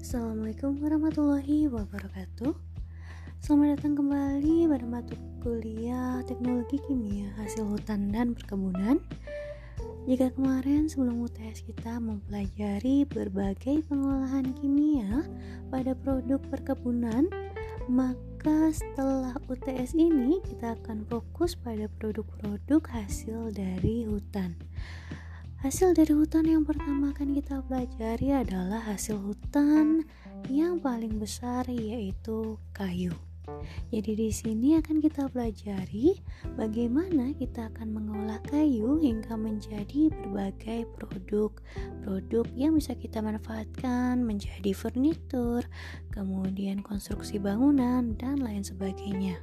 Assalamualaikum warahmatullahi wabarakatuh. Selamat datang kembali pada mata kuliah Teknologi Kimia Hasil Hutan dan Perkebunan. Jika kemarin sebelum UTS kita mempelajari berbagai pengolahan kimia pada produk perkebunan, maka setelah UTS ini kita akan fokus pada produk-produk hasil dari hutan. Hasil dari hutan yang pertama akan kita pelajari adalah hasil hutan yang paling besar, yaitu kayu. Jadi di sini akan kita pelajari bagaimana kita akan mengolah kayu hingga menjadi berbagai produk yang bisa kita manfaatkan menjadi furnitur, kemudian konstruksi bangunan dan lain sebagainya.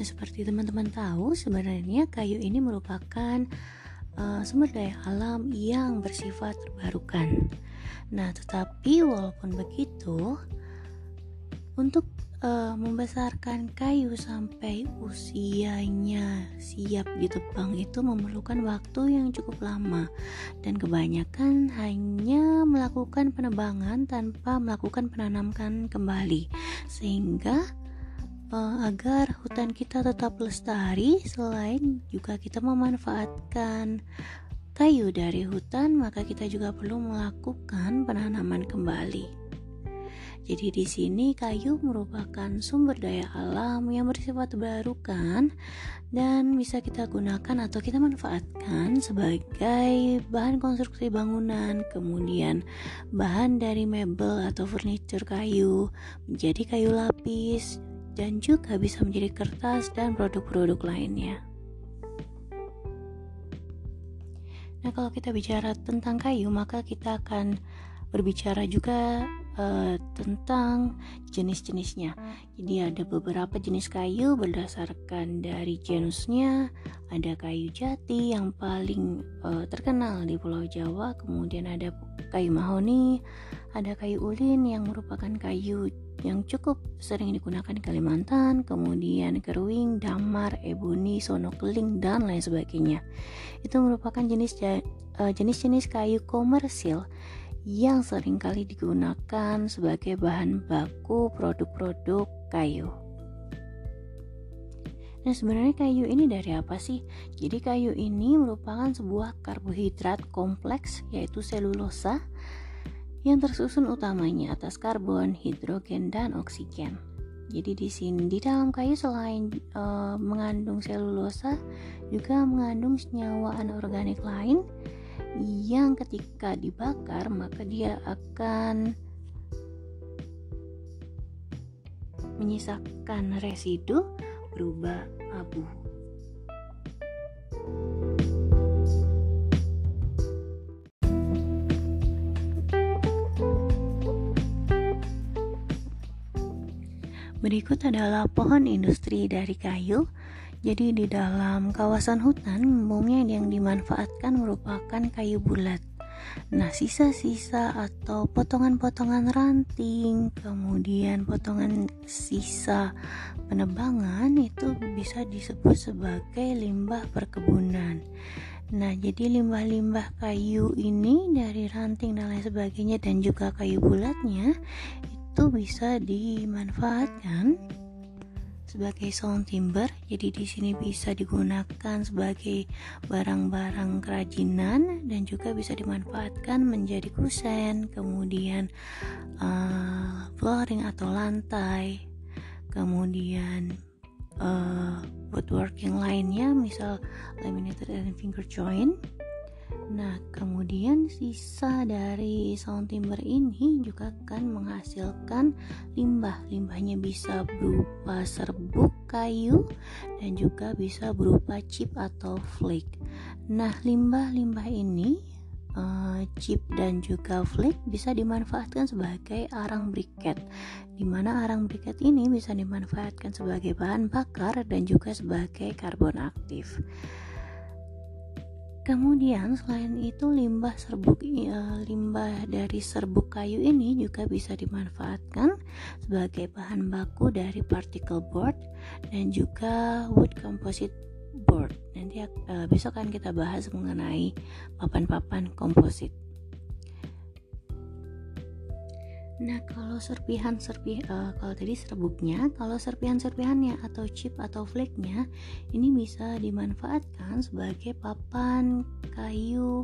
Seperti teman-teman tahu, sebenarnya kayu ini merupakan sumber daya alam yang bersifat terbarukan. Nah, tetapi walaupun begitu, untuk membesarkan kayu sampai usianya siap ditebang itu memerlukan waktu yang cukup lama, dan kebanyakan hanya melakukan penebangan tanpa melakukan penanaman kembali, sehingga agar hutan kita tetap lestari, selain juga kita memanfaatkan kayu dari hutan, maka kita juga perlu melakukan penanaman kembali. Jadi di sini kayu merupakan sumber daya alam yang bersifat terbarukan dan bisa kita gunakan atau kita manfaatkan sebagai bahan konstruksi bangunan, kemudian bahan dari mebel atau furnitur kayu, menjadi kayu lapis, dan juga bisa menjadi kertas dan produk-produk lainnya. Nah, kalau kita bicara tentang kayu, maka kita akan berbicara juga tentang jenis-jenisnya. Jadi ada beberapa jenis kayu berdasarkan dari genusnya. Ada kayu jati yang paling terkenal di Pulau Jawa, kemudian ada kayu mahoni, ada kayu ulin yang merupakan kayu yang cukup sering digunakan di Kalimantan, kemudian keruing, damar, eboni, sono keling, dan lain sebagainya. Itu merupakan jenis-jenis kayu komersil yang sering kali digunakan sebagai bahan baku produk-produk kayu. Nah, sebenarnya kayu ini dari apa sih? Jadi kayu ini merupakan sebuah karbohidrat kompleks, yaitu selulosa, yang tersusun utamanya atas karbon, hidrogen, dan oksigen. Jadi di dalam kayu selain mengandung selulosa, juga mengandung senyawa anorganik lain yang ketika dibakar maka dia akan menyisakan residu berupa abu. Berikut adalah pohon industri dari kayu. Jadi di dalam kawasan hutan umumnya yang dimanfaatkan merupakan kayu bulat. Nah, sisa-sisa atau potongan-potongan ranting, kemudian potongan sisa penebangan itu bisa disebut sebagai limbah perkebunan. Nah, jadi limbah-limbah kayu ini dari ranting dan lain sebagainya dan juga kayu bulatnya itu bisa dimanfaatkan sebagai sound timber. Jadi di sini bisa digunakan sebagai barang-barang kerajinan dan juga bisa dimanfaatkan menjadi kusen, kemudian flooring atau lantai, kemudian woodworking lainnya, misal laminated and finger joint. Nah, kemudian sisa dari sound timber ini juga akan menghasilkan limbah. Limbahnya bisa berupa serbuk kayu dan juga bisa berupa chip atau flake. Nah, limbah-limbah ini, chip dan juga flake, bisa dimanfaatkan sebagai arang briket, di mana arang briket ini bisa dimanfaatkan sebagai bahan bakar dan juga sebagai karbon aktif. Kemudian selain itu limbah dari serbuk kayu ini juga bisa dimanfaatkan sebagai bahan baku dari particle board dan juga wood composite board. Nanti besok akan kita bahas mengenai papan-papan komposit. Nah, kalau kalau tadi serbuknya, kalau serpihan-serpihannya atau chip atau flake-nya ini bisa dimanfaatkan sebagai papan kayu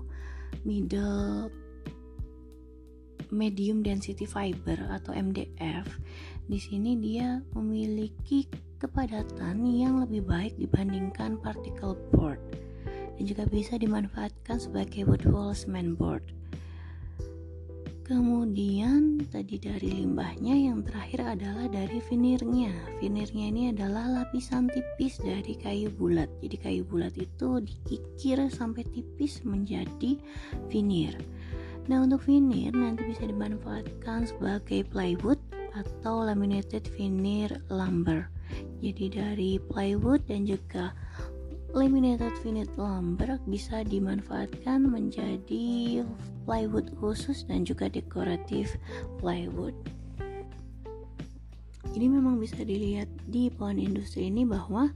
medium density fiber atau MDF. Di sini dia memiliki kepadatan yang lebih baik dibandingkan particle board dan juga bisa dimanfaatkan sebagai wood wall cement board. Kemudian tadi dari limbahnya, yang terakhir adalah dari veneernya. Veneernya ini adalah lapisan tipis dari kayu bulat. Jadi kayu bulat itu dikikir sampai tipis menjadi veneer. Nah, untuk veneer nanti bisa dimanfaatkan sebagai plywood atau laminated veneer lumber. Jadi dari plywood dan juga laminated veneer lumber bisa dimanfaatkan menjadi plywood khusus dan juga dekoratif plywood. Jadi memang bisa dilihat di pohon industri ini bahwa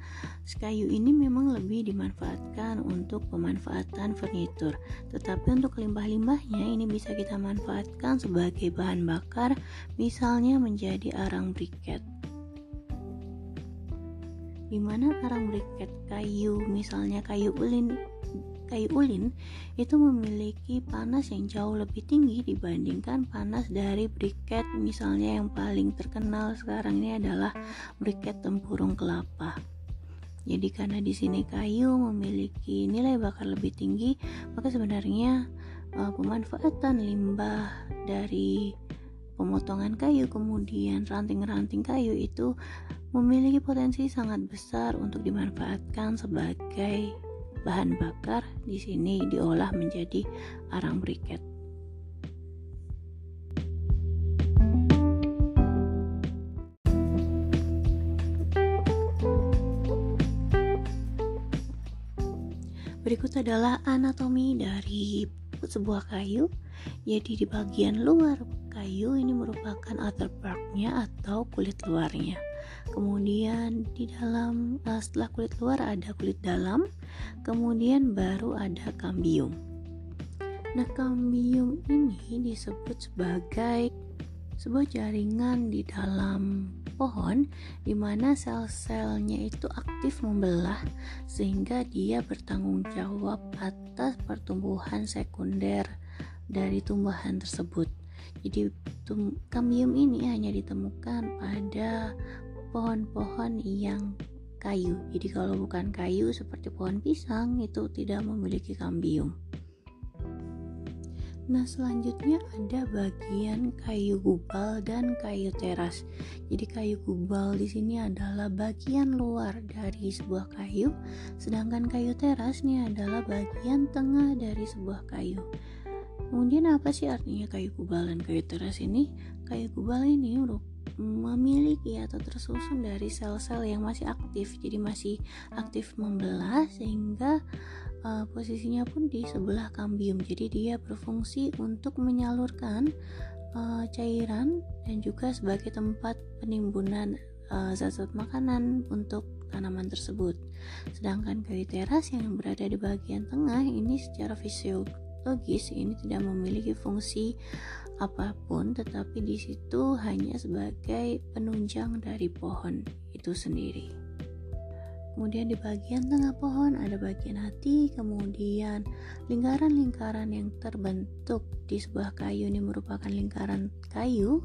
kayu ini memang lebih dimanfaatkan untuk pemanfaatan furnitur. Tetapi untuk limbah-limbahnya ini bisa kita manfaatkan sebagai bahan bakar, misalnya menjadi arang briket. Di mana arang briket kayu, misalnya kayu ulin itu memiliki panas yang jauh lebih tinggi dibandingkan panas dari briket. Misalnya yang paling terkenal sekarang ini adalah briket tempurung kelapa. Jadi karena di sini kayu memiliki nilai bakar lebih tinggi, maka sebenarnya pemanfaatan limbah dari pemotongan kayu, kemudian ranting-ranting kayu itu memiliki potensi sangat besar untuk dimanfaatkan sebagai bahan bakar. Di sini diolah menjadi arang briket. Berikut adalah anatomi dari sebuah kayu. Jadi di bagian luar kayu ini merupakan outer bark-nya atau kulit luarnya. Kemudian di dalam, setelah kulit luar ada kulit dalam, kemudian baru ada kambium. Nah, kambium ini disebut sebagai sebuah jaringan di dalam pohon di mana sel-selnya itu aktif membelah sehingga dia bertanggung jawab atas pertumbuhan sekunder dari tumbuhan tersebut. Jadi kambium ini hanya ditemukan pada pohon-pohon yang kayu. Jadi kalau bukan kayu seperti pohon pisang itu tidak memiliki kambium. Nah, selanjutnya ada bagian kayu gubal dan kayu teras. Jadi kayu gubal di sini adalah bagian luar dari sebuah kayu, sedangkan kayu teras ini adalah bagian tengah dari sebuah kayu. Kemudian apa sih artinya kayu gubal dan kayu teras ini? Kayu gubal ini memiliki atau tersusun dari sel-sel yang masih aktif, jadi masih aktif membelah sehingga posisinya pun di sebelah kambium. Jadi dia berfungsi untuk menyalurkan cairan dan juga sebagai tempat penimbunan zat-zat makanan untuk tanaman tersebut. Sedangkan kayu teras yang berada di bagian tengah ini secara fisiologis ini tidak memiliki fungsi apapun, tetapi di situ hanya sebagai penunjang dari pohon itu sendiri. Kemudian di bagian tengah pohon ada bagian hati, kemudian lingkaran-lingkaran yang terbentuk di sebuah kayu ini merupakan lingkaran kayu,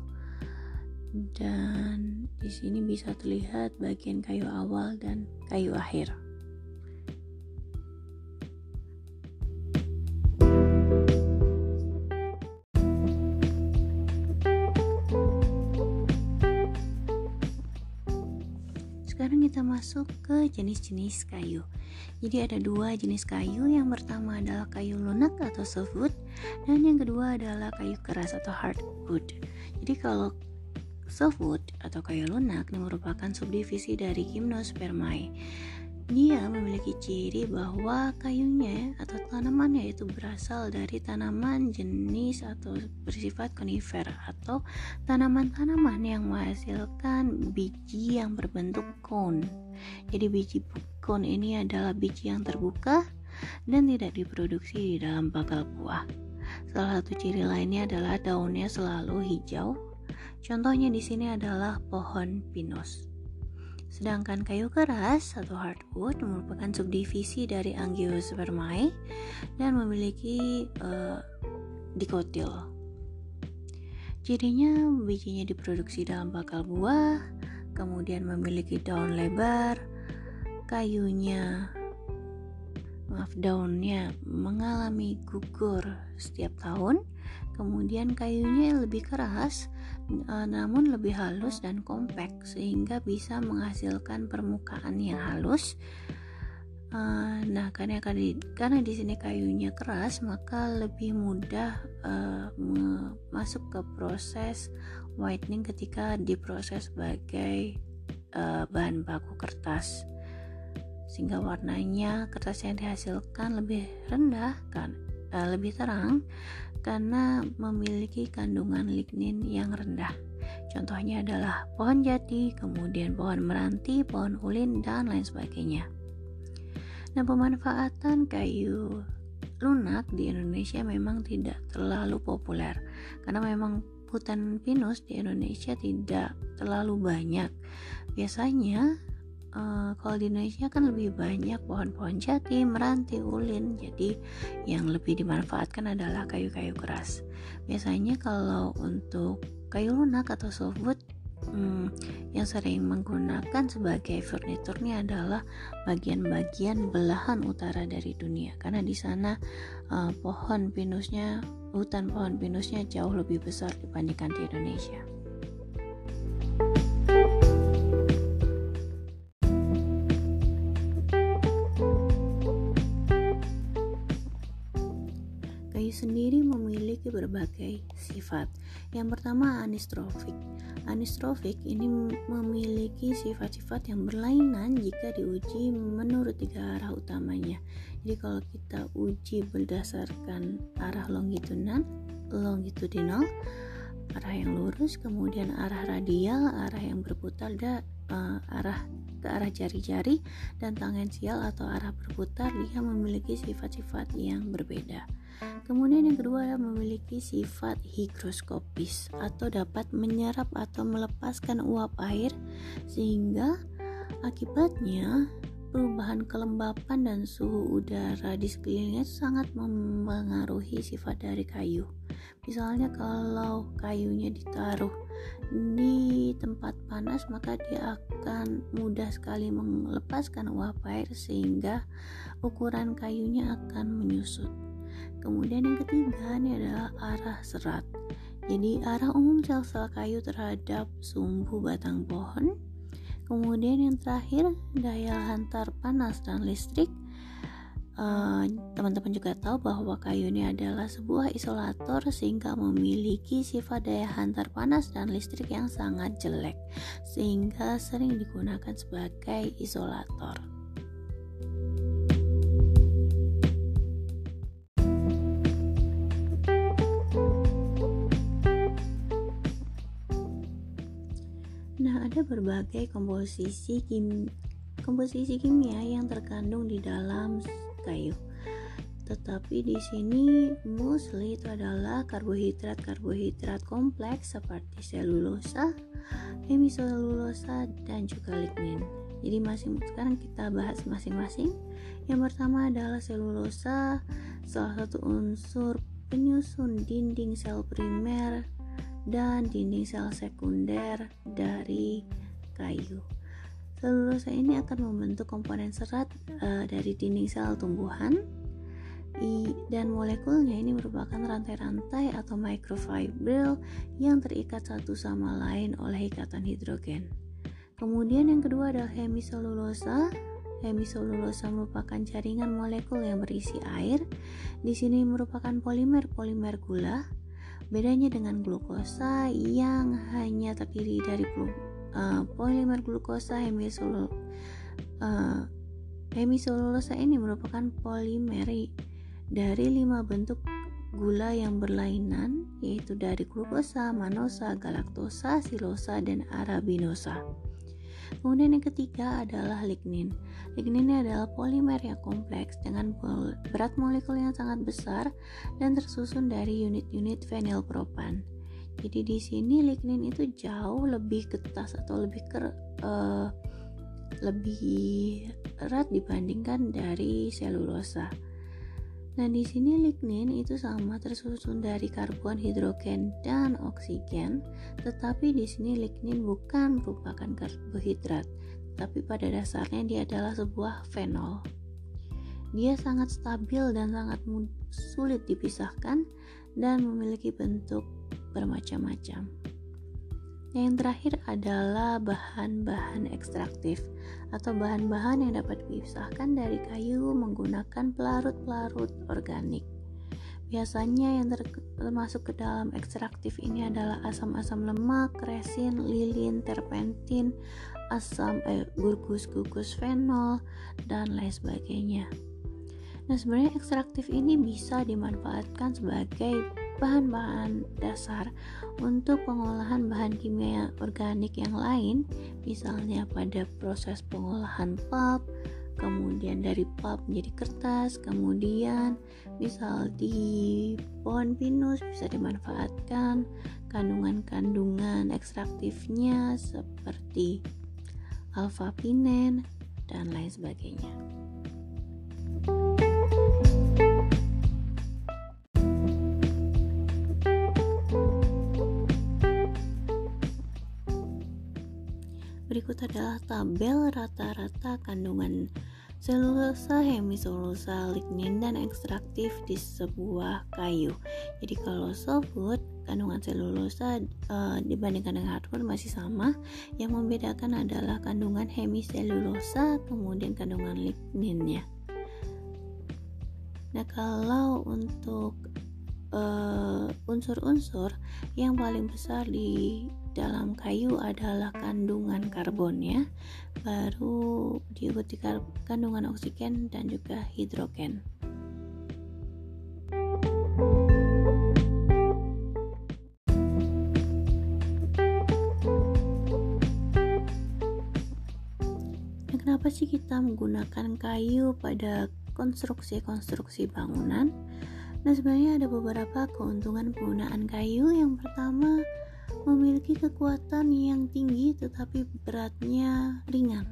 dan di sini bisa terlihat bagian kayu awal dan kayu akhir. Sekarang kita masuk ke jenis-jenis kayu. Jadi ada dua jenis kayu. Yang pertama adalah kayu lunak atau softwood, dan yang kedua adalah kayu keras atau hardwood. Jadi kalau softwood atau kayu lunak ini merupakan subdivisi dari Gymnospermae. Dia memiliki ciri bahwa kayunya atau tanamannya itu berasal dari tanaman jenis atau bersifat konifer atau tanaman-tanaman yang menghasilkan biji yang berbentuk cone. Jadi biji cone ini adalah biji yang terbuka dan tidak diproduksi di dalam bakal buah. Salah satu ciri lainnya adalah daunnya selalu hijau. Contohnya di sini adalah pohon pinus. Sedangkan kayu keras atau hardwood merupakan subdivisi dari Angiospermae dan memiliki dikotil. Cirinya bijinya diproduksi dalam bakal buah, kemudian memiliki daun lebar, daunnya mengalami gugur setiap tahun. Kemudian kayunya lebih keras namun lebih halus dan kompak sehingga bisa menghasilkan permukaan yang halus. Karena di sini kayunya keras, maka lebih mudah masuk ke proses whitening ketika diproses sebagai bahan baku kertas, sehingga warnanya kertas yang dihasilkan lebih lebih terang karena memiliki kandungan lignin yang rendah. Contohnya adalah pohon jati, kemudian pohon meranti, pohon ulin, dan lain sebagainya. Nah, pemanfaatan kayu lunak di Indonesia memang tidak terlalu populer karena memang hutan pinus di Indonesia tidak terlalu banyak. Biasanya kalau di Indonesia kan lebih banyak pohon-pohon jati, meranti, ulin. Jadi yang lebih dimanfaatkan adalah kayu-kayu keras. Biasanya kalau untuk kayu lunak atau softwood yang sering menggunakan sebagai furniturnya adalah bagian-bagian belahan utara dari dunia, karena di sana hutan pohon pinusnya jauh lebih besar dibandingkan di Indonesia. Kayu sendiri memiliki berbagai sifat. Yang pertama, anistrofik. Anistrofik ini memiliki sifat-sifat yang berlainan jika diuji menurut 3 arah utamanya. Jadi kalau kita uji berdasarkan arah longitudinal, arah yang lurus, kemudian arah radial, arah yang berputar, arah ke arah jari-jari, dan tangensial atau arah berputar, dia memiliki sifat-sifat yang berbeda. Kemudian yang kedua adalah memiliki sifat higroskopis atau dapat menyerap atau melepaskan uap air, sehingga akibatnya perubahan kelembapan dan suhu udara di sekelilingnya sangat mempengaruhi sifat dari kayu. Misalnya kalau kayunya ditaruh di tempat panas, maka dia akan mudah sekali melepaskan uap air sehingga ukuran kayunya akan menyusut. Kemudian yang ketiga ini adalah arah serat. Jadi arah umum sel-sel kayu terhadap sumbu batang pohon. Kemudian yang terakhir, daya hantar panas dan listrik. Teman-teman juga tahu bahwa kayu ini adalah sebuah isolator sehingga memiliki sifat daya hantar panas dan listrik yang sangat jelek, sehingga sering digunakan sebagai isolator. Nah, ada berbagai komposisi kimia yang terkandung di dalam kayu. Tetapi di sini mostly itu adalah karbohidrat kompleks seperti selulosa, hemiselulosa, dan juga lignin. Jadi sekarang kita bahas masing-masing. Yang pertama adalah selulosa, salah satu unsur penyusun dinding sel primer dan dinding sel sekunder dari kayu. Selulosa ini akan membentuk komponen serat dari dinding sel tumbuhan, dan molekulnya ini merupakan rantai-rantai atau microfibril yang terikat satu sama lain oleh ikatan hidrogen. Kemudian yang kedua adalah hemiselulosa. Hemiselulosa merupakan jaringan molekul yang berisi air. Di sini merupakan polimer gula. Bedanya dengan glukosa yang hanya terdiri dari polimer glukosa Hemiselulosa ini merupakan polimer dari 5 bentuk gula yang berlainan, yaitu dari glukosa, manosa, galaktosa, silosa, dan arabinosa. Kemudian yang ketiga adalah lignin. Lignin ini adalah polimer yang kompleks dengan berat molekul yang sangat besar dan tersusun dari unit-unit fenilpropan. Jadi di sini lignin itu jauh lebih getas atau lebih erat dibandingkan dari selulosa. Nah, di sini lignin itu sama tersusun dari karbon, hidrogen, dan oksigen, tetapi di sini lignin bukan merupakan karbohidrat, tapi pada dasarnya dia adalah sebuah fenol. Dia sangat stabil dan sangat sulit dipisahkan dan memiliki bentuk bermacam-macam. Yang terakhir adalah bahan-bahan ekstraktif atau bahan-bahan yang dapat dipisahkan dari kayu menggunakan pelarut-pelarut organik. Biasanya yang termasuk ke dalam ekstraktif ini adalah asam-asam lemak, resin, lilin, terpentin, gugus fenol, dan lain sebagainya. Nah, sebenarnya ekstraktif ini bisa dimanfaatkan sebagai bahan-bahan dasar untuk pengolahan bahan kimia organik yang lain, misalnya pada proses pengolahan pulp, kemudian dari pulp menjadi kertas, kemudian misal di pohon pinus bisa dimanfaatkan kandungan-kandungan ekstraktifnya seperti alpha-pinen dan lain sebagainya. Berikut adalah tabel rata-rata kandungan selulosa, hemiselulosa, lignin, dan ekstraktif di sebuah kayu. Jadi kalau softwood, kandungan selulosa dibandingkan dengan hardwood masih sama. Yang membedakan adalah kandungan hemiselulosa, kemudian kandungan ligninnya. Nah, kalau untuk unsur-unsur yang paling besar di dalam kayu adalah kandungan karbonnya, baru diikuti kandungan oksigen dan juga hidrogen. Nah, kenapa sih kita menggunakan kayu pada konstruksi bangunan? Nah, sebenarnya ada beberapa keuntungan penggunaan kayu. Yang pertama, memiliki kekuatan yang tinggi tetapi beratnya ringan.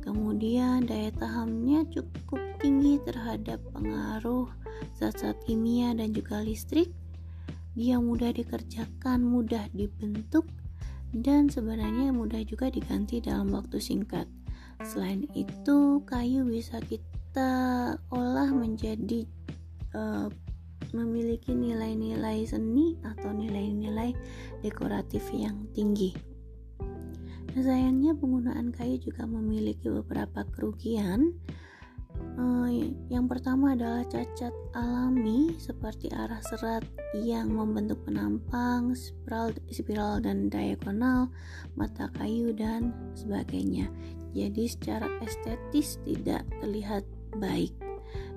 Kemudian daya tahannya cukup tinggi terhadap pengaruh zat-zat kimia dan juga listrik. Dia mudah dikerjakan, mudah dibentuk, dan sebenarnya mudah juga diganti dalam waktu singkat. Selain itu, kayu bisa kita olah menjadi memiliki nilai-nilai seni atau nilai-nilai dekoratif yang tinggi. Nah, sayangnya penggunaan kayu juga memiliki beberapa kerugian. Yang pertama adalah cacat alami seperti arah serat yang membentuk penampang, spiral dan diagonal, mata kayu dan sebagainya. Jadi secara estetis tidak terlihat baik.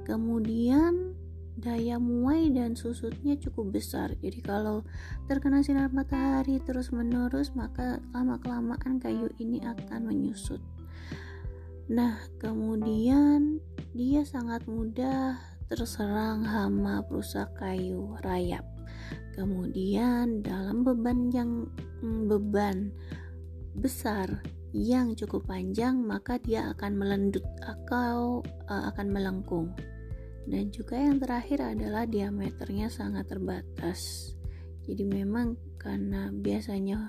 Kemudian daya muai dan susutnya cukup besar. Jadi kalau terkena sinar matahari terus menerus, maka lama-kelamaan kayu ini akan menyusut. Nah, kemudian dia sangat mudah terserang hama perusak kayu rayap. Kemudian dalam beban besar yang cukup panjang, maka dia akan melendut atau akan melengkung. Dan juga yang terakhir adalah diameternya sangat terbatas. Jadi memang karena biasanya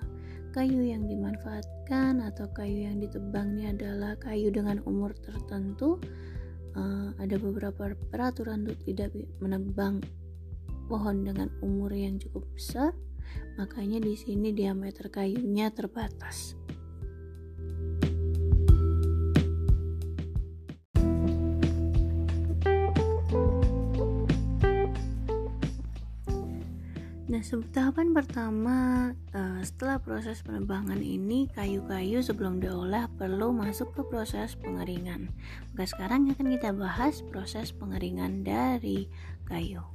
kayu yang dimanfaatkan atau kayu yang ditebang ini adalah kayu dengan umur tertentu, ada beberapa peraturan untuk tidak menebang pohon dengan umur yang cukup besar, makanya di sini diameter kayunya terbatas. Nah, Tahapan pertama setelah proses penebangan ini, kayu-kayu sebelum diolah perlu masuk ke proses pengeringan. Maka sekarang akan kita bahas proses pengeringan dari kayu.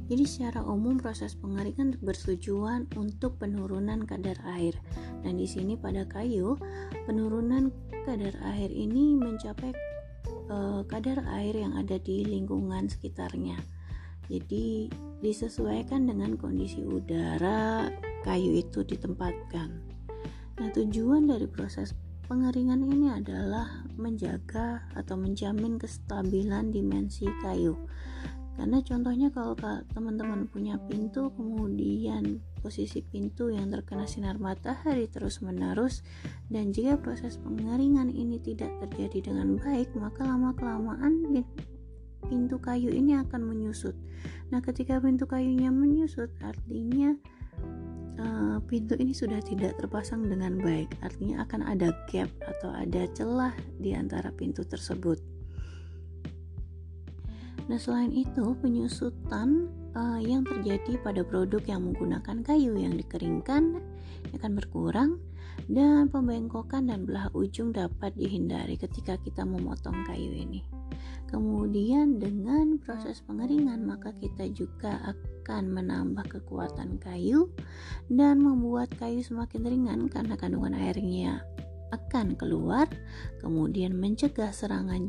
Jadi secara umum proses pengeringan bertujuan untuk penurunan kadar air. Nah, di sini pada kayu, penurunan kadar air ini mencapai kadar air yang ada di lingkungan sekitarnya. Jadi disesuaikan dengan kondisi udara kayu itu ditempatkan. Nah, tujuan dari proses pengeringan ini adalah menjaga atau menjamin kestabilan dimensi kayu. Karena contohnya kalau teman-teman punya pintu, kemudian posisi pintu yang terkena sinar matahari terus-menerus, dan jika proses pengeringan ini tidak terjadi dengan baik, maka lama-kelamaan pintu kayu ini akan menyusut. Nah, ketika pintu kayunya menyusut, artinya pintu ini sudah tidak terpasang dengan baik. Artinya akan ada gap atau ada celah di antara pintu tersebut. Nah, selain itu, penyusutan yang terjadi pada produk yang menggunakan kayu yang dikeringkan akan berkurang, dan pembengkokan dan belah ujung dapat dihindari ketika kita memotong kayu ini. Kemudian dengan proses pengeringan, maka kita juga akan menambah kekuatan kayu dan membuat kayu semakin ringan karena kandungan airnya akan keluar, kemudian mencegah serangan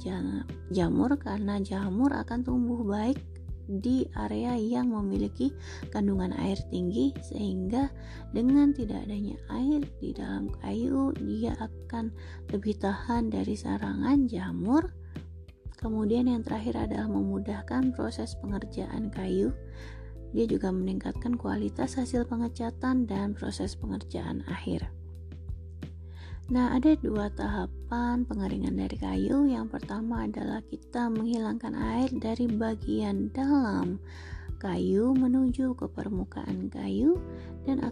jamur karena jamur akan tumbuh baik di area yang memiliki kandungan air tinggi, sehingga dengan tidak adanya air di dalam kayu, dia akan lebih tahan dari serangan jamur. Kemudian yang terakhir adalah memudahkan proses pengerjaan kayu. Dia juga meningkatkan kualitas hasil pengecatan dan proses pengerjaan akhir. Nah, ada 2 tahapan pengeringan dari kayu. Yang pertama adalah kita menghilangkan air dari bagian dalam kayu menuju ke permukaan kayu, dan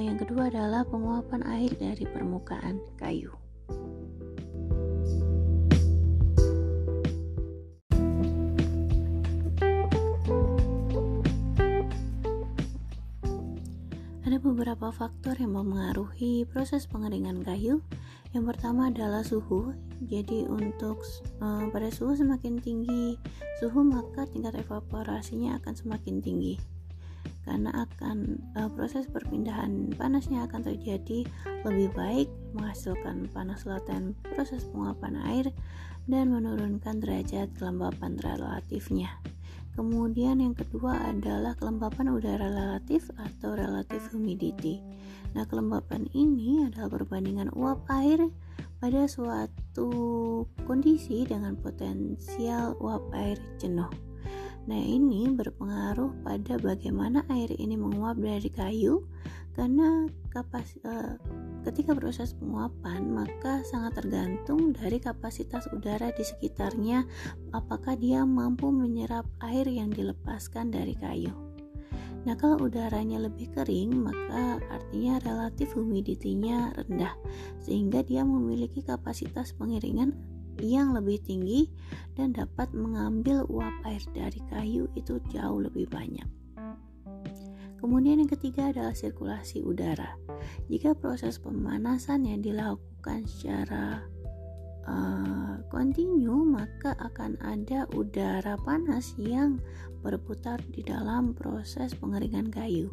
yang kedua adalah penguapan air dari permukaan kayu. Ada beberapa faktor yang mempengaruhi proses pengeringan kayu. Yang pertama adalah suhu. Jadi untuk pada suhu semakin tinggi suhu, maka tingkat evaporasinya akan semakin tinggi. Karena akan proses perpindahan panasnya akan terjadi lebih baik, menghasilkan panas laten proses penguapan air dan menurunkan derajat kelembapan relatifnya. Kemudian yang kedua adalah kelembapan udara relatif atau relative humidity. Nah, kelembapan ini adalah perbandingan uap air pada suatu kondisi dengan potensial uap air jenuh. Nah, ini berpengaruh pada bagaimana air ini menguap dari kayu, karena ketika proses penguapan maka sangat tergantung dari kapasitas udara di sekitarnya, apakah dia mampu menyerap air yang dilepaskan dari kayu. Nah, kalau udaranya lebih kering, maka artinya relatif humidity-nya rendah, sehingga dia memiliki kapasitas pengeringan yang lebih tinggi dan dapat mengambil uap air dari kayu itu jauh lebih banyak. Kemudian yang ketiga adalah sirkulasi udara. Jika proses pemanasan yang dilakukan secara kontinu, maka akan ada udara panas yang berputar di dalam proses pengeringan kayu.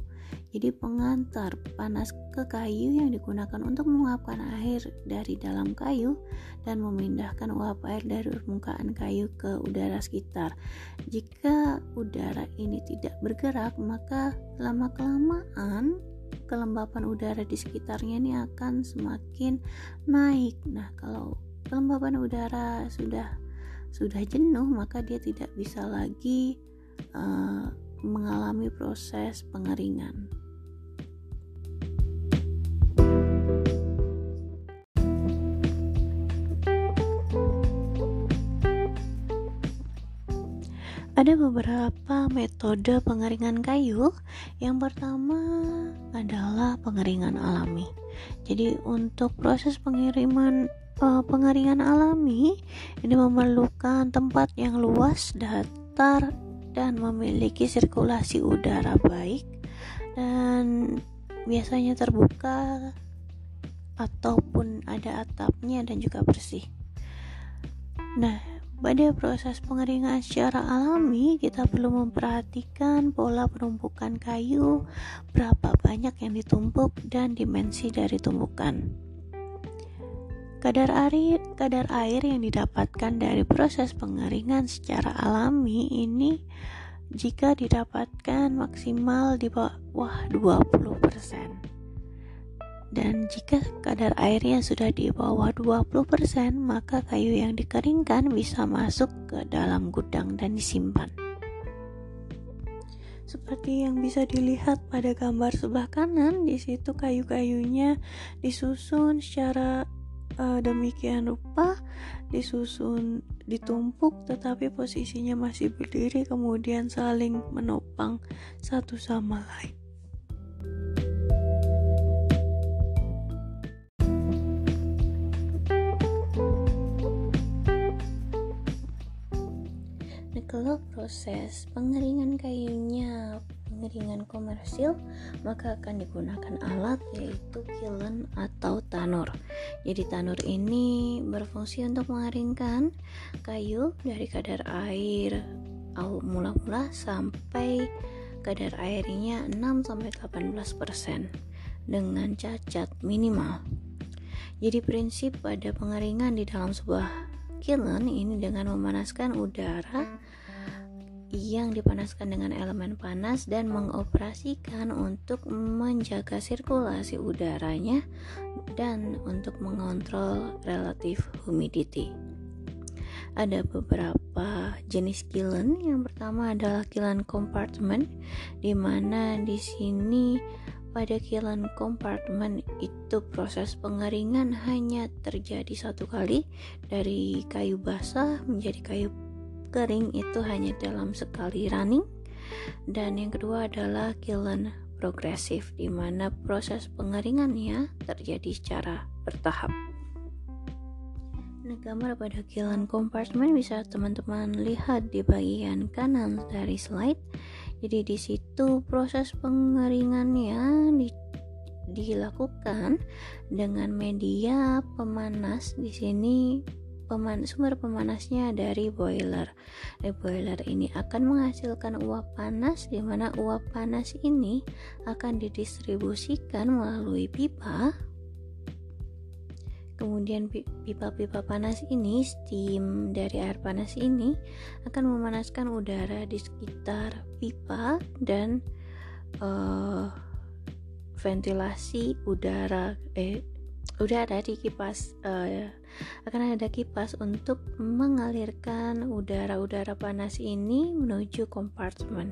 Jadi pengantar panas ke kayu yang digunakan untuk menguapkan air dari dalam kayu dan memindahkan uap air dari permukaan kayu ke udara sekitar. Jika udara ini tidak bergerak, maka lama-kelamaan kelembapan udara di sekitarnya ini akan semakin naik. Nah, kalau kelembapan udara sudah jenuh, maka dia tidak bisa lagi mengalami proses pengeringan. Ada beberapa metode pengeringan kayu. Yang pertama adalah pengeringan alami. Jadi untuk proses pengeringan alami ini memerlukan tempat yang luas, datar, dan memiliki sirkulasi udara baik, dan biasanya terbuka ataupun ada atapnya dan juga bersih. Nah, pada proses pengeringan secara alami, kita perlu memperhatikan pola penumpukan kayu, berapa banyak yang ditumpuk, dan dimensi dari tumpukan. Kadar air yang didapatkan dari proses pengeringan secara alami ini jika didapatkan maksimal di bawah 20%. Dan jika kadar airnya sudah di bawah 20%, maka kayu yang dikeringkan bisa masuk ke dalam gudang dan disimpan. Seperti yang bisa dilihat pada gambar sebelah kanan, di situ kayu-kayunya disusun secara demikian rupa, ditumpuk tetapi posisinya masih berdiri, kemudian saling menopang satu sama lain. Kalau proses pengeringan kayunya pengeringan komersil, maka akan digunakan alat yaitu kiln atau tanur. Jadi tanur ini berfungsi untuk mengeringkan kayu dari kadar air mula-mula sampai kadar airnya 6-18% dengan cacat minimal. Jadi prinsip pada pengeringan di dalam sebuah kiln ini dengan memanaskan udara yang dipanaskan dengan elemen panas dan mengoperasikan untuk menjaga sirkulasi udaranya dan untuk mengontrol relative humidity. Ada beberapa jenis kiln. Yang pertama adalah kiln compartment, di mana di sini pada kiln compartment itu proses pengeringan hanya terjadi satu kali, dari kayu basah menjadi kayu kering itu hanya dalam sekali running. Dan yang kedua adalah kiln progresif, di mana proses pengeringannya terjadi secara bertahap. Nah, gambar pada kiln compartment bisa teman-teman lihat di bagian kanan dari slide. Jadi di situ proses pengeringannya dilakukan dengan media pemanas. Di sini sumber pemanasnya dari boiler. Boiler ini akan menghasilkan uap panas, di mana uap panas ini akan didistribusikan melalui pipa. Kemudian pipa-pipa panas ini, steam dari air panas ini akan memanaskan udara di sekitar pipa, dan ventilasi udara di kipas, akan ada kipas untuk mengalirkan udara-udara panas ini menuju kompartemen,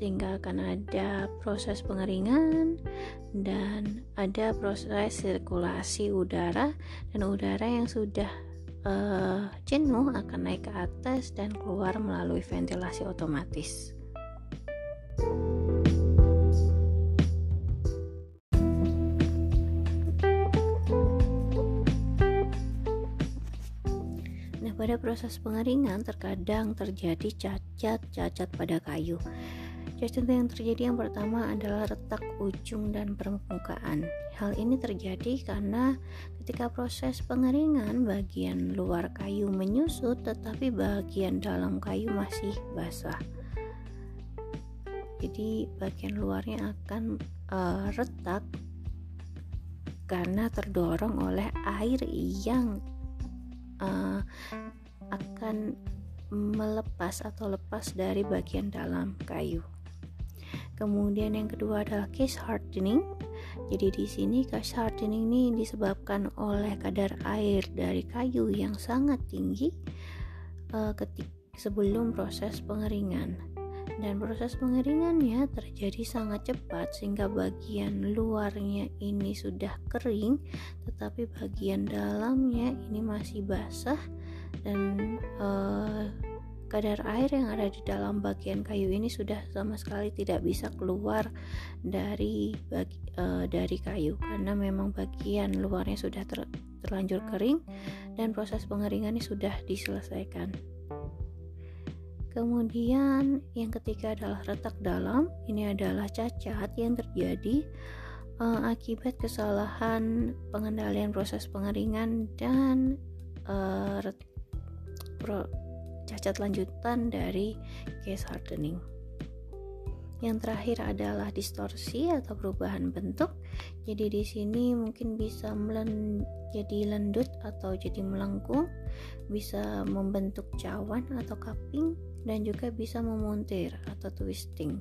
sehingga akan ada proses pengeringan dan ada proses sirkulasi udara, dan udara yang sudah jenuh akan naik ke atas dan keluar melalui ventilasi otomatis. Pada proses pengeringan terkadang terjadi cacat pada kayu. Cacat yang terjadi yang pertama adalah retak ujung dan permukaan. Hal ini terjadi karena ketika proses pengeringan bagian luar kayu menyusut tetapi bagian dalam kayu masih basah. Jadi bagian luarnya akan retak karena terdorong oleh air yang akan melepas atau lepas dari bagian dalam kayu. Kemudian yang kedua adalah case hardening. Jadi di sini case hardening ini disebabkan oleh kadar air dari kayu yang sangat tinggi sebelum proses pengeringan. Dan proses pengeringannya terjadi sangat cepat sehingga bagian luarnya ini sudah kering tetapi bagian dalamnya ini masih basah, dan kadar air yang ada di dalam bagian kayu ini sudah sama sekali tidak bisa keluar dari kayu, karena memang bagian luarnya sudah terlanjur kering dan proses pengeringannya sudah diselesaikan. Kemudian yang ketiga adalah retak dalam. Ini adalah cacat yang terjadi akibat kesalahan pengendalian proses pengeringan dan cacat lanjutan dari case hardening. Yang terakhir adalah distorsi atau perubahan bentuk. Jadi di sini mungkin bisa jadi lendut atau jadi melengkung, bisa membentuk cawan atau cupping, dan juga bisa memuntir atau twisting.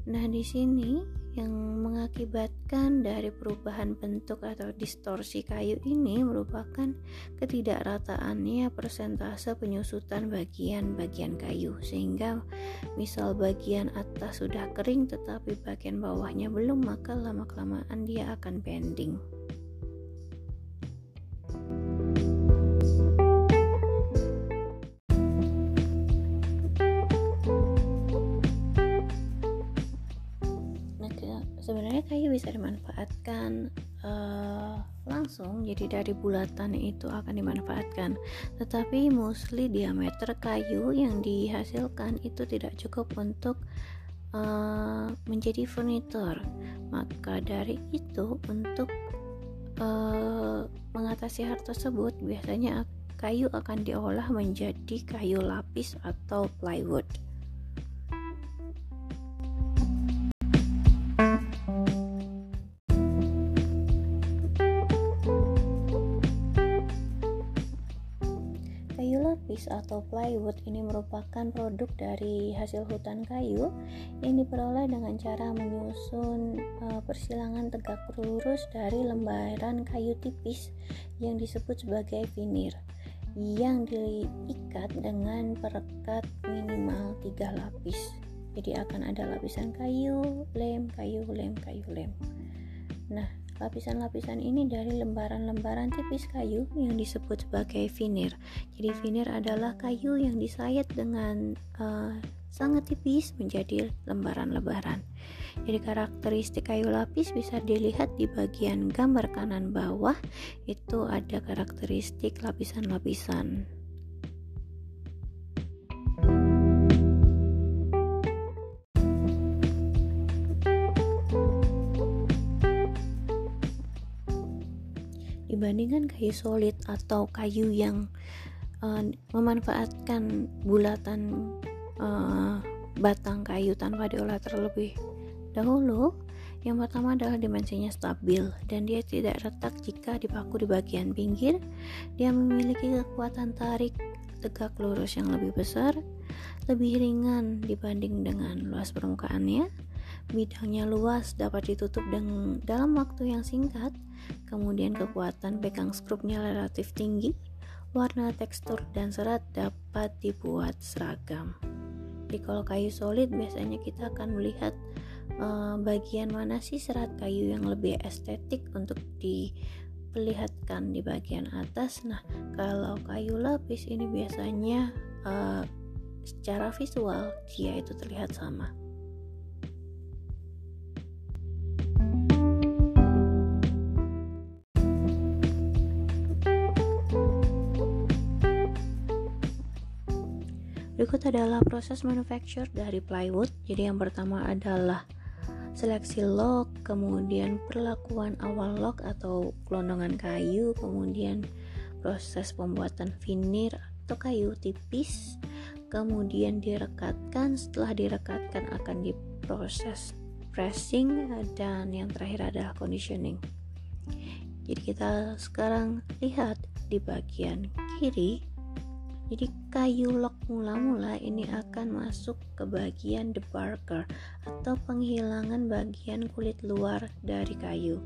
Nah, di sini yang mengakibatkan dari perubahan bentuk atau distorsi kayu ini merupakan ketidakrataannya persentase penyusutan bagian-bagian kayu, sehingga misal bagian atas sudah kering tetapi bagian bawahnya belum, maka lama-kelamaan dia akan bending. Sebenarnya kayu bisa dimanfaatkan langsung, jadi dari bulatan itu akan dimanfaatkan, tetapi mostly diameter kayu yang dihasilkan itu tidak cukup untuk menjadi furniture. Maka dari itu, untuk mengatasi hal tersebut, biasanya kayu akan diolah menjadi kayu lapis atau plywood. Kayu lapis atau plywood ini merupakan produk dari hasil hutan kayu yang diperoleh dengan cara menyusun persilangan tegak lurus dari lembaran kayu tipis yang disebut sebagai veneer, yang diikat dengan perekat minimal 3 lapis. Jadi akan ada lapisan kayu, lem, kayu, lem, kayu, lem. Nah, lapisan-lapisan ini dari lembaran-lembaran tipis kayu yang disebut sebagai veneer. Jadi veneer adalah kayu yang disayat dengan sangat tipis menjadi lembaran-lembaran. Jadi karakteristik kayu lapis bisa dilihat di bagian gambar kanan bawah, itu ada karakteristik lapisan-lapisan. Dibandingkan kayu solid atau kayu yang memanfaatkan bulatan batang kayu tanpa diolah terlebih dahulu, yang pertama adalah dimensinya stabil dan dia tidak retak jika dipaku di bagian pinggir. Dia memiliki kekuatan tarik tegak lurus yang lebih besar, lebih ringan dibanding dengan luas permukaannya, bidangnya luas, dapat ditutup dalam waktu yang singkat, kemudian kekuatan pegang skrupnya relatif tinggi, warna, tekstur, dan serat dapat dibuat seragam. Jadi kalau kayu solid biasanya kita akan melihat bagian mana sih serat kayu yang lebih estetik untuk diperlihatkan di bagian atas. Nah, kalau kayu lapis ini biasanya secara visual dia itu terlihat sama. Berikut adalah proses manufacture dari plywood. Jadi yang pertama adalah seleksi log, kemudian perlakuan awal log atau gelondongan kayu, kemudian proses pembuatan veneer atau kayu tipis, kemudian direkatkan. Setelah direkatkan akan diproses pressing, dan yang terakhir adalah conditioning. Jadi kita sekarang lihat di bagian kiri. Jadi kayu log mula-mula ini akan masuk ke bagian debarker atau penghilangan bagian kulit luar dari kayu.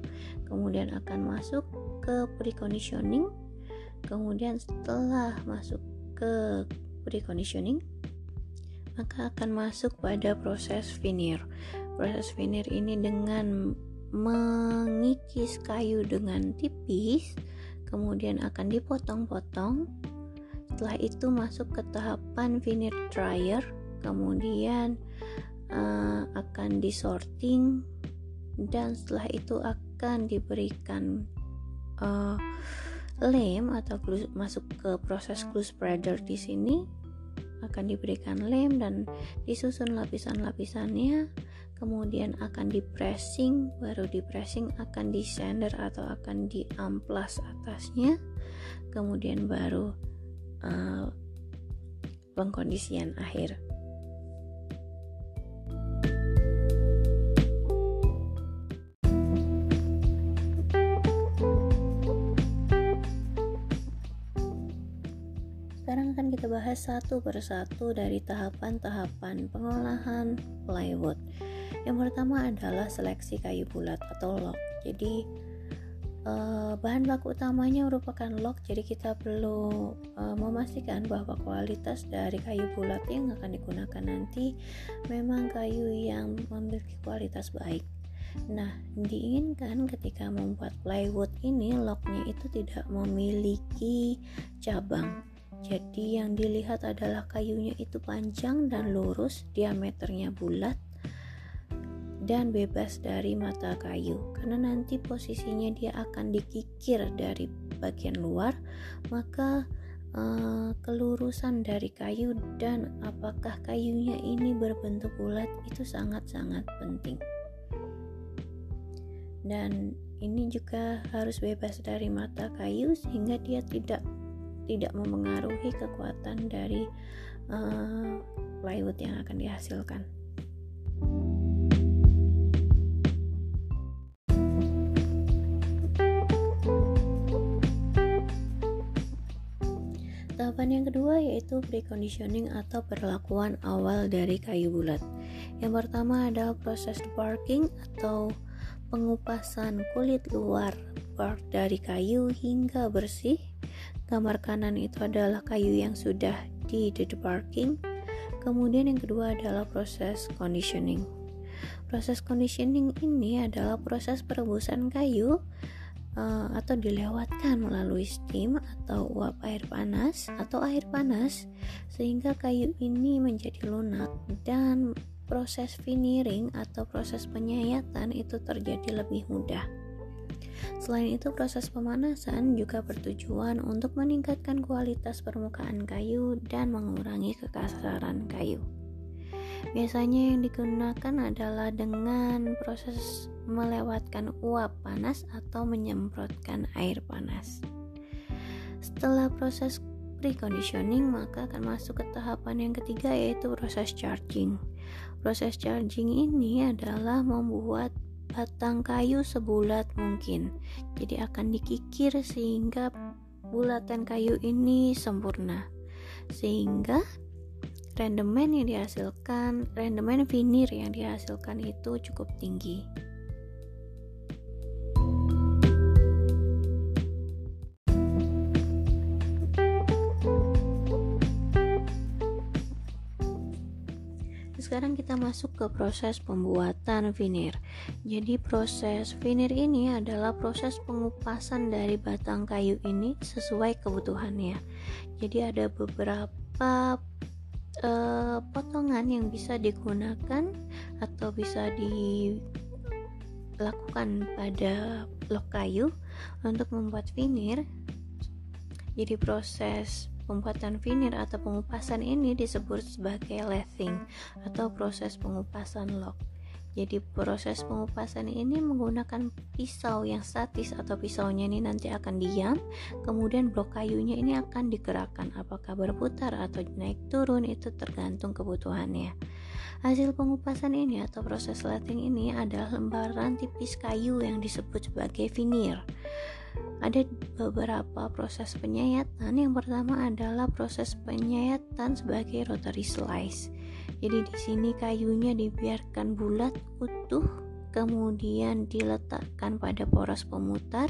Kemudian akan masuk ke preconditioning. Kemudian setelah masuk ke preconditioning, maka akan masuk pada proses veneer. Proses veneer ini dengan mengikis kayu dengan tipis, kemudian akan dipotong-potong Setelah itu masuk ke tahapan veneer dryer, kemudian akan disorting, dan setelah itu akan diberikan lem atau glue, masuk ke proses glue spreader. Di sini akan diberikan lem dan disusun lapisan-lapisannya, kemudian akan di pressing, baru di pressing akan di sander atau akan di amplas atasnya, kemudian baru pengkondisian akhir. Sekarang akan kita bahas satu persatu dari tahapan-tahapan pengolahan plywood. Yang pertama adalah seleksi kayu bulat atau log. Jadi bahan baku utamanya merupakan log, jadi kita perlu memastikan bahwa kualitas dari kayu bulat yang akan digunakan nanti memang kayu yang memiliki kualitas baik. Nah, diinginkan ketika membuat plywood ini lognya itu tidak memiliki cabang. Jadi yang dilihat adalah kayunya itu panjang dan lurus, diameternya bulat dan bebas dari mata kayu, karena nanti posisinya dia akan dikikir dari bagian luar, maka kelurusan dari kayu dan apakah kayunya ini berbentuk bulat itu sangat-sangat penting. Dan ini juga harus bebas dari mata kayu sehingga dia tidak mempengaruhi kekuatan dari plywood yang akan dihasilkan. Tahapan yang kedua yaitu preconditioning atau perlakuan awal dari kayu bulat. Yang pertama adalah proses debarking atau pengupasan kulit luar bark dari kayu hingga bersih. Gambar kanan itu adalah kayu yang sudah di debarking. Kemudian yang kedua adalah proses conditioning. Proses conditioning ini adalah proses perebusan kayu atau dilewatkan melalui steam atau uap air panas atau air panas sehingga kayu ini menjadi lunak, dan proses veneering atau proses penyayatan itu terjadi lebih mudah. Selain itu, proses pemanasan juga bertujuan untuk meningkatkan kualitas permukaan kayu dan mengurangi kekasaran kayu. Biasanya yang digunakan adalah dengan proses melewatkan uap panas atau menyemprotkan air panas. Setelah proses preconditioning, maka akan masuk ke tahapan yang ketiga yaitu proses charging. Proses charging ini adalah membuat batang kayu sebulat mungkin. Jadi akan dikikir sehingga bulatan kayu ini sempurna, sehingga rendemen veneer yang dihasilkan itu cukup tinggi. Sekarang kita masuk ke proses pembuatan veneer. Jadi proses veneer ini adalah proses pengupasan dari batang kayu ini sesuai kebutuhannya. Jadi ada beberapa potongan yang bisa digunakan atau bisa dilakukan pada blok kayu untuk membuat veneer. Jadi proses pembuatan veneer atau pengupasan ini disebut sebagai lathing atau proses pengupasan log. Jadi proses pengupasan ini menggunakan pisau yang statis atau pisaunya ini nanti akan diam, kemudian blok kayunya ini akan digerakkan, apakah berputar atau naik turun itu tergantung kebutuhannya. Hasil pengupasan ini atau proses lathing ini adalah lembaran tipis kayu yang disebut sebagai veneer. Ada beberapa proses penyayatan. Yang pertama adalah proses penyayatan sebagai rotary slice. Jadi di sini kayunya dibiarkan bulat utuh, kemudian diletakkan pada poros pemutar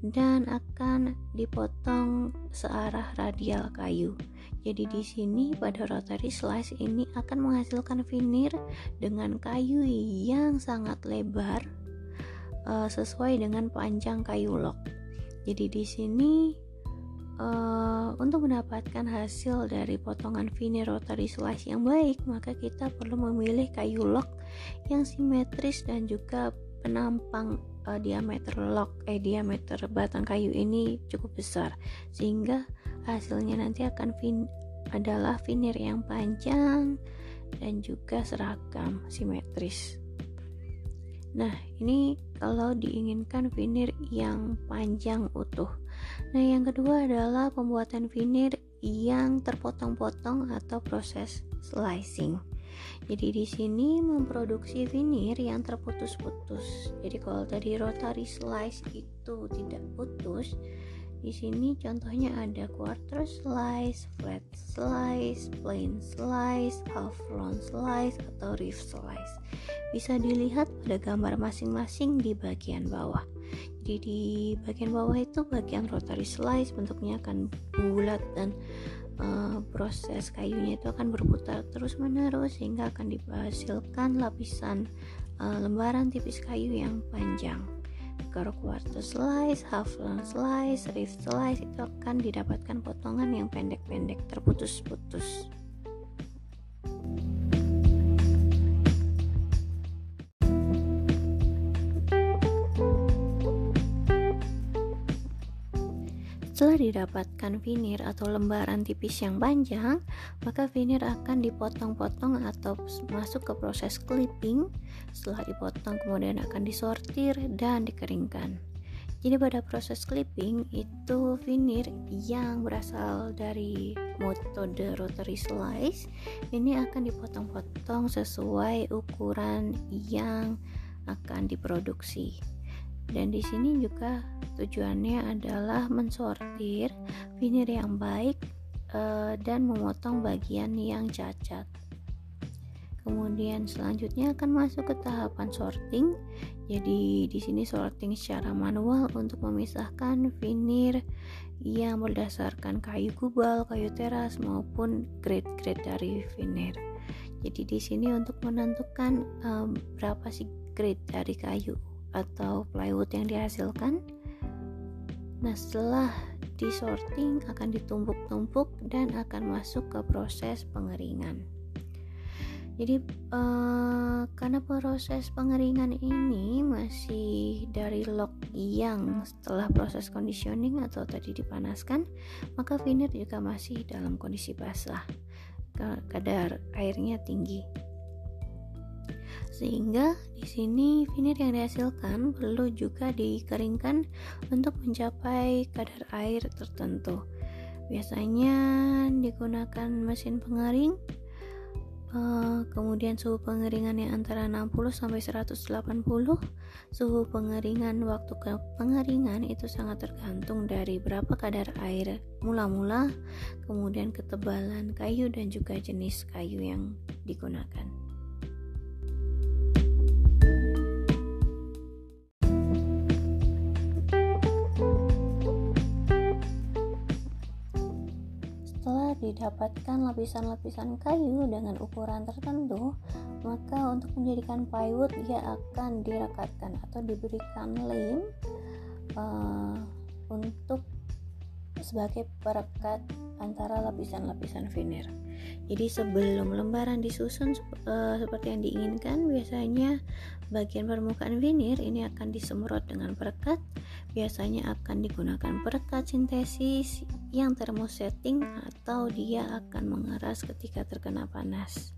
dan akan dipotong searah radial kayu. Jadi di sini pada rotary slice ini akan menghasilkan veneer dengan kayu yang sangat lebar sesuai dengan panjang kayu log. Jadi di sini untuk mendapatkan hasil dari potongan veneer rotary slice yang baik, maka kita perlu memilih kayu lock yang simetris dan juga penampang diameter batang kayu ini cukup besar, sehingga hasilnya nanti akan adalah veneer yang panjang dan juga seragam, simetris. Nah, ini kalau diinginkan veneer yang panjang utuh. Nah, yang kedua adalah pembuatan veneer yang terpotong-potong atau proses slicing. Jadi di sini memproduksi veneer yang terputus-putus. Jadi kalau tadi rotary slice itu tidak putus, di sini contohnya ada quarter slice, flat slice, plain slice, half round slice, atau reef slice. Bisa dilihat pada gambar masing-masing di bagian bawah. Jadi di bagian bawah itu bagian rotary slice, bentuknya akan bulat dan proses kayunya itu akan berputar terus menerus sehingga akan dihasilkan lapisan lembaran tipis kayu yang panjang. Kalau quarter slice, half round slice, reef slice itu akan didapatkan potongan yang pendek-pendek, terputus-putus. Setelah didapatkan veneer atau lembaran tipis yang panjang, maka veneer akan dipotong-potong atau masuk ke proses clipping. Setelah dipotong kemudian akan disortir dan dikeringkan. Jadi pada proses clipping itu veneer yang berasal dari metode rotary slice ini akan dipotong-potong sesuai ukuran yang akan diproduksi. Dan di sini juga tujuannya adalah mensortir veneer yang baik dan memotong bagian yang cacat. Kemudian selanjutnya akan masuk ke tahapan sorting. Jadi di sini sorting secara manual untuk memisahkan veneer yang berdasarkan kayu gubal, kayu teras maupun grade-grade dari veneer. Jadi di sini untuk menentukan berapa sih grade dari kayu atau plywood yang dihasilkan. Nah, setelah disorting akan ditumpuk-tumpuk dan akan masuk ke proses pengeringan. Jadi karena proses pengeringan ini masih dari lock yang setelah proses conditioning atau tadi dipanaskan, maka veneer juga masih dalam kondisi basah, kadar airnya tinggi. Sehingga di sini veneer yang dihasilkan perlu juga dikeringkan untuk mencapai kadar air tertentu. Biasanya digunakan mesin pengering, kemudian suhu pengeringannya antara 60 sampai 180. Suhu pengeringan waktu ke pengeringan itu sangat tergantung dari berapa kadar air mula-mula, kemudian ketebalan kayu dan juga jenis kayu yang digunakan. Didapatkan lapisan-lapisan kayu dengan ukuran tertentu, maka untuk menjadikan plywood dia akan direkatkan atau diberikan lem untuk sebagai perekat antara lapisan-lapisan veneer. Jadi sebelum lembaran disusun seperti yang diinginkan, biasanya bagian permukaan veneer ini akan disemprot dengan perekat. Biasanya akan digunakan perekat sintesis yang termosetting atau dia akan mengeras ketika terkena panas.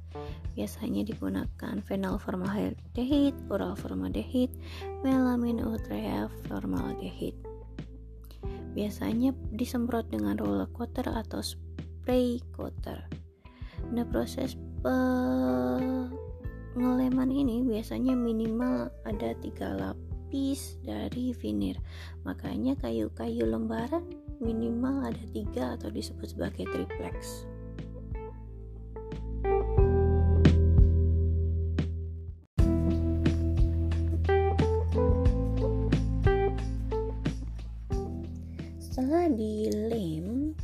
Biasanya digunakan phenol formaldehyde, oral formaldehyde, melamine urea formaldehyde. Biasanya disemprot dengan roller coater atau spray coater. Nah, proses pengeleman ini biasanya minimal ada 3 lapis dari veneer. Makanya kayu-kayu lembaran minimal ada 3 atau disebut sebagai triplex. Setelah dilem,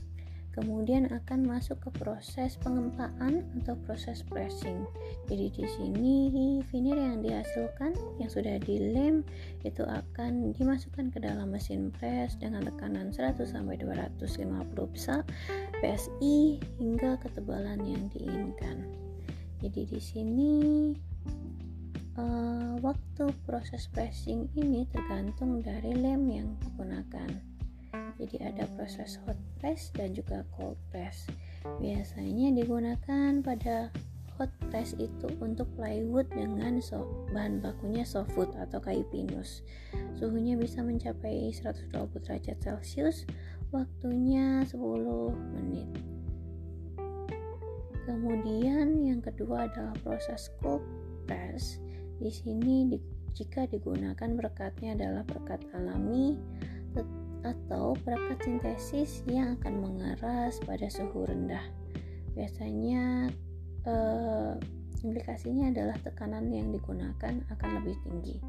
kemudian kemudian akan masuk ke proses pengempaan atau proses pressing. Jadi di sini vinir yang dihasilkan yang sudah dilem itu akan dimasukkan ke dalam mesin press dengan tekanan 100 sampai 250 PSI hingga ketebalan yang diinginkan. Jadi di sini waktu proses pressing ini tergantung dari lem yang digunakan. Jadi ada proses hot press dan juga cold press. Biasanya digunakan pada hot press itu untuk plywood dengan bahan bakunya softwood atau kayu pinus. Suhunya bisa mencapai 120 derajat Celcius, waktunya 10 menit. Kemudian yang kedua adalah proses cold press. Di sini jika digunakan perekatnya adalah perekat alami atau perekat sintesis yang akan mengeras pada suhu rendah. Biasanya implikasinya adalah tekanan yang digunakan akan lebih tinggi.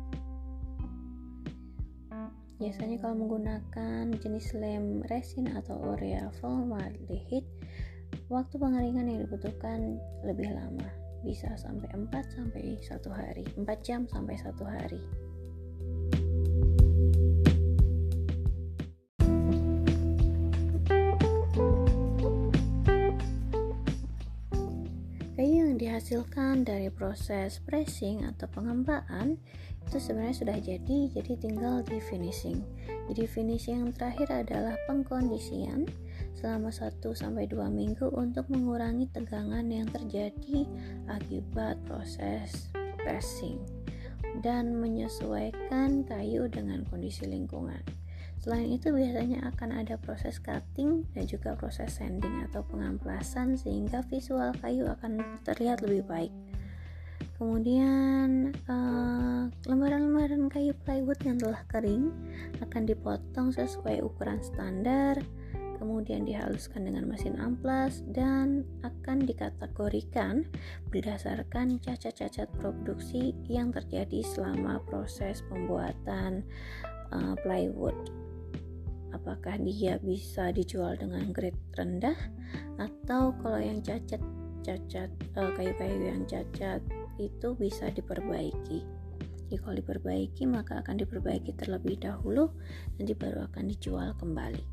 Biasanya kalau menggunakan jenis lem resin atau urea formaldehyde, waktu pengeringan yang dibutuhkan lebih lama, bisa sampai 4 jam sampai 1 hari. Kayu yang dihasilkan dari proses pressing atau pengempaan itu sebenarnya sudah jadi tinggal di finishing. Jadi finishing yang terakhir adalah pengkondisian selama 1-2 minggu untuk mengurangi tegangan yang terjadi akibat proses pressing dan menyesuaikan kayu dengan kondisi lingkungan. Selain itu biasanya akan ada proses cutting dan juga proses sanding atau pengamplasan sehingga visual kayu akan terlihat lebih baik. Kemudian lembaran-lembaran kayu plywood yang telah kering akan dipotong sesuai ukuran standar, kemudian dihaluskan dengan mesin amplas dan akan dikategorikan berdasarkan cacat-cacat produksi yang terjadi selama proses pembuatan plywood. Apakah dia bisa dijual dengan grade rendah atau kalau yang cacat kayu-kayu yang cacat itu bisa diperbaiki. Jadi kalau diperbaiki maka akan diperbaiki terlebih dahulu, nanti baru akan dijual kembali.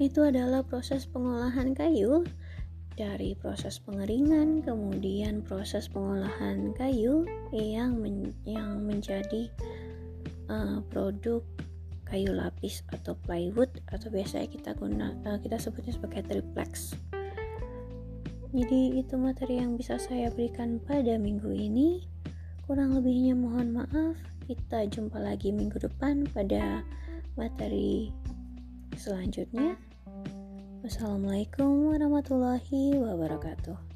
Itu adalah proses pengolahan kayu, dari proses pengeringan, kemudian proses pengolahan kayu yang menjadi produk kayu lapis atau plywood atau biasanya kita sebutnya sebagai triplex. Jadi itu materi yang bisa saya berikan pada minggu ini. Kurang lebihnya mohon maaf. Kita jumpa lagi minggu depan pada materi selanjutnya. Wassalamualaikum warahmatullahi wabarakatuh.